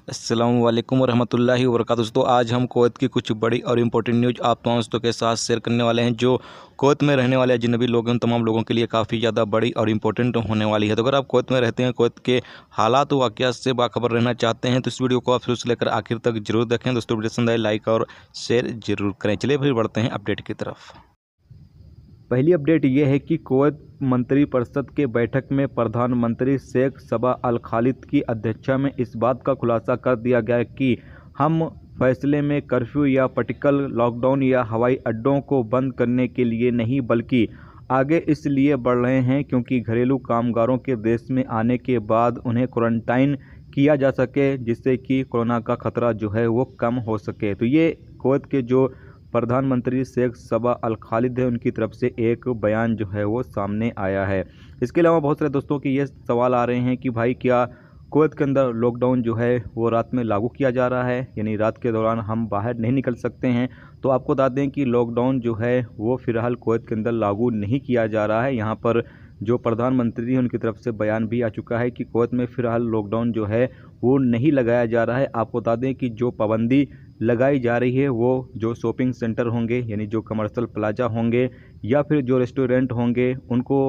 अस्सलामु अलैकुम वरहमतुल्लाहि वबरकातुहू। दोस्तों आज हम कुवैत की कुछ बड़ी और इम्पोर्टेंट न्यूज़ आप तमाम दोस्तों के साथ शेयर करने वाले हैं। जो कुवैत में रहने वाले अजनबी लोग हैं उन तमाम लोगों के लिए काफ़ी ज़्यादा बड़ी और इम्पोर्टेंट होने वाली है। तो अगर आप कुवैत में रहते हैं, कुवैत के हालात व वाक़यात से बाखबर रहना चाहते हैं तो इस वीडियो को आप शुरू से लेकर आखिर तक जरूर देखें। दोस्तों वीडियो पसंद आए लाइक और शेयर जरूर करें। चलिए फिर बढ़ते हैं अपडेट की तरफ। पहली अपडेट ये है कि कुवैत मंत्रिपरिषद के बैठक में प्रधानमंत्री शेख सबा अल खालिद की अध्यक्षता में इस बात का खुलासा कर दिया गया कि हम फैसले में कर्फ्यू या पॉलिटिकल लॉकडाउन या हवाई अड्डों को बंद करने के लिए नहीं बल्कि आगे इसलिए बढ़ रहे हैं क्योंकि घरेलू कामगारों के देश में आने के बाद उन्हें क्वारंटाइन किया जा सके, जिससे कि कोरोना का खतरा जो है वो कम हो सके। तो ये कुवैत के जो प्रधानमंत्री शेख सबा अल खालिद है उनकी तरफ से एक बयान जो है वो सामने आया है। इसके अलावा बहुत सारे दोस्तों के ये सवाल आ रहे हैं कि भाई क्या कुवैत के अंदर लॉकडाउन जो है वो रात में लागू किया जा रहा है, यानी रात के दौरान हम बाहर नहीं निकल सकते हैं। तो आपको बता दें कि लॉकडाउन जो है वो फ़िलहाल कुवैत के अंदर लागू नहीं किया जा रहा है। यहाँ पर जो प्रधानमंत्री हैं उनकी तरफ से बयान भी आ चुका है कि कुवैत में फ़िलहाल लॉकडाउन जो है वो नहीं लगाया जा रहा है। आपको बता दें कि जो पाबंदी लगाई जा रही है वो जो शॉपिंग सेंटर होंगे, यानी जो कमर्शियल प्लाजा होंगे या फिर जो रेस्टोरेंट होंगे, उनको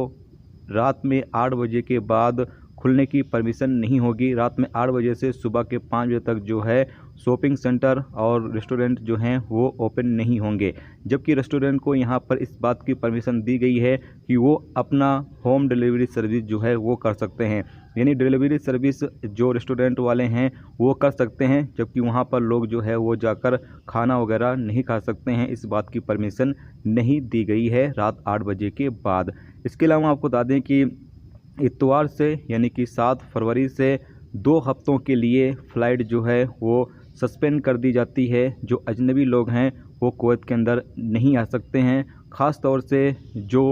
रात में 8 बजे के बाद खुलने की परमिशन नहीं होगी। रात में 8 बजे से सुबह के 5 बजे तक जो है शॉपिंग सेंटर और रेस्टोरेंट जो हैं वो ओपन नहीं होंगे। जबकि रेस्टोरेंट को यहाँ पर इस बात की परमिशन दी गई है कि वो अपना होम डिलीवरी सर्विस जो है वो कर सकते हैं, यानी डिलीवरी सर्विस जो रेस्टोरेंट वाले हैं वो कर सकते हैं, जबकि वहाँ पर लोग जो है वो जाकर खाना वगैरह नहीं खा सकते हैं। इस बात की परमिशन नहीं दी गई है रात 8 बजे के बाद। इसके अलावा आपको बता दें कि इतवार से यानी कि 7 फरवरी से 2 हफ्तों के लिए फ़्लाइट जो है वो सस्पेंड कर दी जाती है। जो अजनबी लोग हैं वो कुवैत के अंदर नहीं आ सकते हैं। ख़ास तौर से जो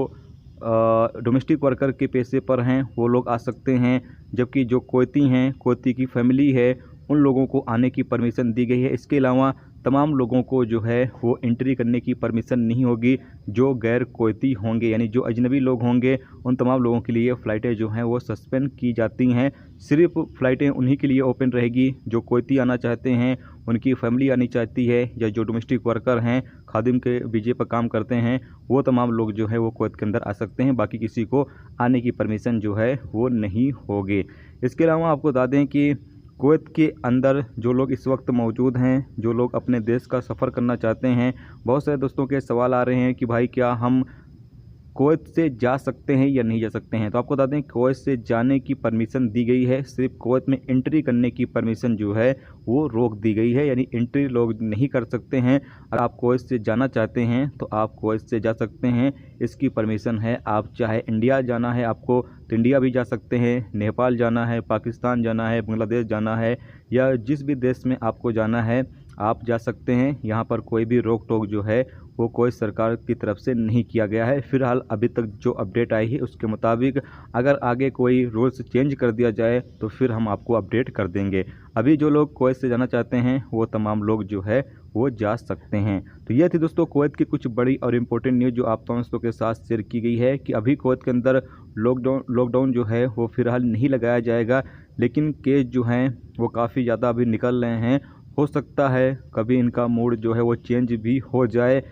डोमेस्टिक वर्कर के पेशे पर हैं वो लोग आ सकते हैं, जबकि जो कुवैती हैं, कुवैती की फैमिली है, उन लोगों को आने की परमिशन दी गई है। इसके अलावा तमाम लोगों को जो है वो एंट्री करने की परमिशन नहीं होगी जो गैर कुवैती होंगे, यानी जो अजनबी लोग होंगे उन तमाम लोगों के लिए फ़्लाइटें जो हैं वो सस्पेंड की जाती हैं। सिर्फ फ़्लाइटें उन्हीं के लिए ओपन रहेगी जो कुवैती आना चाहते हैं, उनकी फैमिली आनी चाहती है, या जो डोमेस्टिक वर्कर हैं, खादिम के वीज़े पर काम करते हैं, वो तमाम लोग जो है वो कुवैत के अंदर आ सकते हैं। बाकी किसी को आने की परमिशन जो है वो नहीं होगी। इसके अलावा आपको बता दें कि कुवैत के अंदर जो लोग इस वक्त मौजूद हैं, जो लोग अपने देश का सफ़र करना चाहते हैं, बहुत सारे दोस्तों के सवाल आ रहे हैं कि भाई क्या हम कुवैत से जा सकते हैं या नहीं जा सकते हैं। तो आपको बता दें कुवैत से जाने की परमिशन दी गई है, सिर्फ कुवैत में एंट्री करने की परमिशन जो है वो रोक दी गई है, यानी एंट्री लोग नहीं कर सकते हैं। अगर आप कुवैत से जाना चाहते हैं तो आप कुवैत से जा सकते हैं, इसकी परमिशन है। आप चाहे इंडिया जाना है आपको तो इंडिया भी जा सकते हैं, नेपाल जाना है, पाकिस्तान जाना है, बांग्लादेश जाना है, या जिस भी देश में आपको जाना है आप जा सकते हैं। यहाँ पर कोई भी रोक टोक जो है वो कोई सरकार की तरफ से नहीं किया गया है। फ़िलहाल अभी तक जो अपडेट आई है उसके मुताबिक अगर आगे कोई रूल्स चेंज कर दिया जाए तो फिर हम आपको अपडेट कर देंगे। अभी जो लोग कुवैत से जाना चाहते हैं वो तमाम लोग जो है वो जा सकते हैं। तो ये थी दोस्तों कुवैत की कुछ बड़ी और इम्पोर्टेंट न्यूज़ जो आप तमाम दोस्तों के साथ शेयर की गई है कि अभी कुवैत के अंदर लॉकडाउन जो है वो फ़िलहाल नहीं लगाया जाएगा, लेकिन केस जो हैं वो काफ़ी ज़्यादा अभी निकल रहे हैं। हो सकता है कभी इनका मूड जो है वो चेंज भी हो जाए,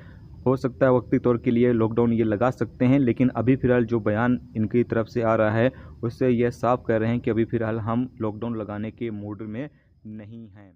हो सकता है वक्ती तौर के लिए लॉकडाउन ये लगा सकते हैं, लेकिन अभी फ़िलहाल जो बयान इनकी तरफ से आ रहा है उससे ये साफ कह रहे हैं कि अभी फ़िलहाल हम लॉकडाउन लगाने के मूड में नहीं हैं।